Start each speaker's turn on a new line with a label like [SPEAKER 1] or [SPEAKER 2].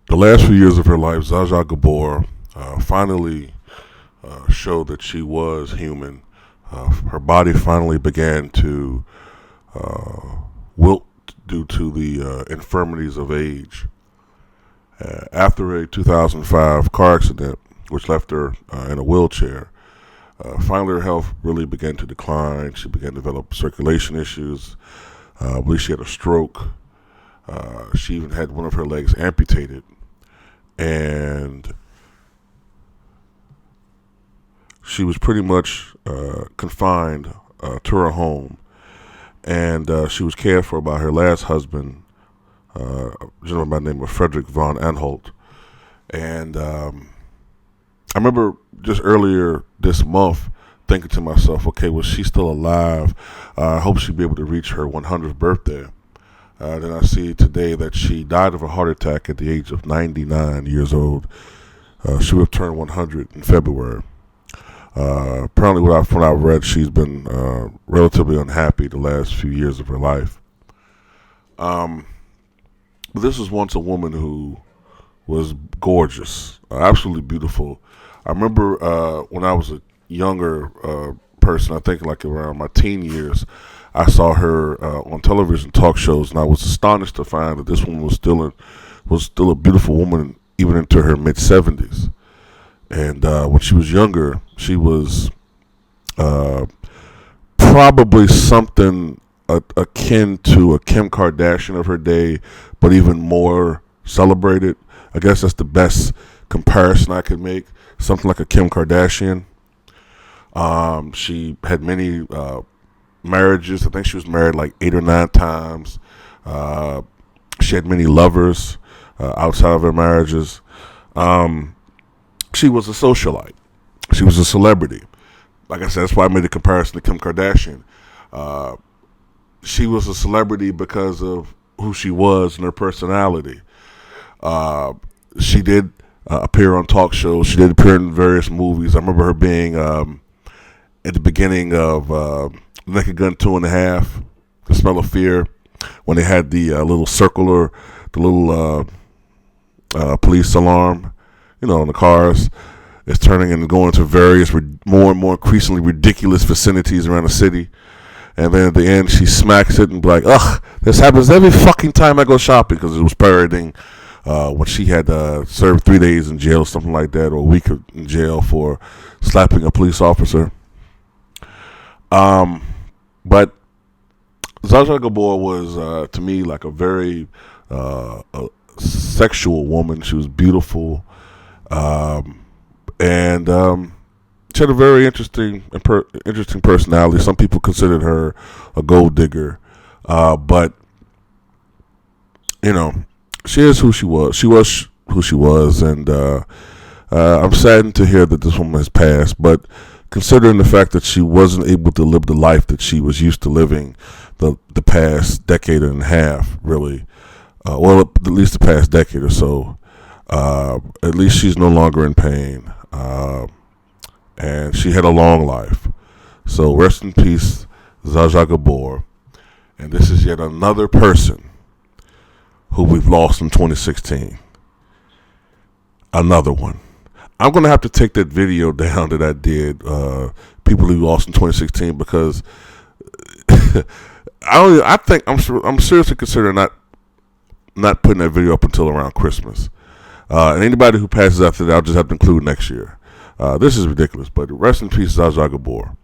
[SPEAKER 1] The last few years of her life, Zsa Zsa Gabor finally showed that she was human. Her body finally began to wilt due to the infirmities of age. After a 2005 car accident, which left her in a wheelchair, finally her health really began to decline. She began to develop circulation issues. I believe she had a stroke. She even had one of her legs amputated. And she was pretty much confined to her home. And she was cared for by her last husband, a gentleman by the name of Frederick von Anholt. And I remember just earlier this month thinking to myself, okay, well, she's still alive. I hope she'll be able to reach her 100th birthday. Then I see today that she died of a heart attack at the age of 99 years old. She would have turned 100 in February. Apparently, from what I've read, she's been relatively unhappy the last few years of her life. But this was once a woman who was gorgeous, absolutely beautiful. I remember when I was a younger person, I think like around my teen years, I saw her on television talk shows, and I was astonished to find that this woman was still a beautiful woman, even into her mid-70s. And when she was younger, she was probably something akin to a Kim Kardashian of her day, but even more celebrated. I guess that's the best comparison I could make. Something like a Kim Kardashian. She had many marriages. I think she was married like 8 or 9 times. She had many lovers outside of her marriages. She was a socialite. She was a celebrity. Like I said, that's why I made a comparison to Kim Kardashian. She was a celebrity because of who she was and her personality. She did appear on talk shows. She did appear in various movies. I remember her being at the beginning of Naked Gun 2.5, The Smell of Fear, when they had the little circular, the little police alarm, in the cars. It's turning and going to various more and more increasingly ridiculous vicinities around the city. And then at the end, she smacks it and be like, ugh, this happens every fucking time I go shopping, because it was parodying when she had served 3 days in jail, something like that, or a week in jail for slapping a police officer. But Zsa Zsa Gabor was, to me, like a very sexual woman. She was beautiful. And she had a very interesting personality. Some people considered her a gold digger, but she is who she was. She was who she was, and I'm saddened to hear that this woman has passed. But considering the fact that she wasn't able to live the life that she was used to living the past decade and a half, really, well, at least the past decade or so, at least she's no longer in pain. And she had a long life. So rest in peace, Zsa Zsa Gabor. And this is yet another person who we've lost in 2016. Another one. I'm going to have to take that video down that I did, people who lost in 2016, because I think I'm seriously considering not putting that video up until around Christmas. And anybody who passes after that, I'll just have to include next year. This is ridiculous, but rest in peace, Zsa Zsa Gabor.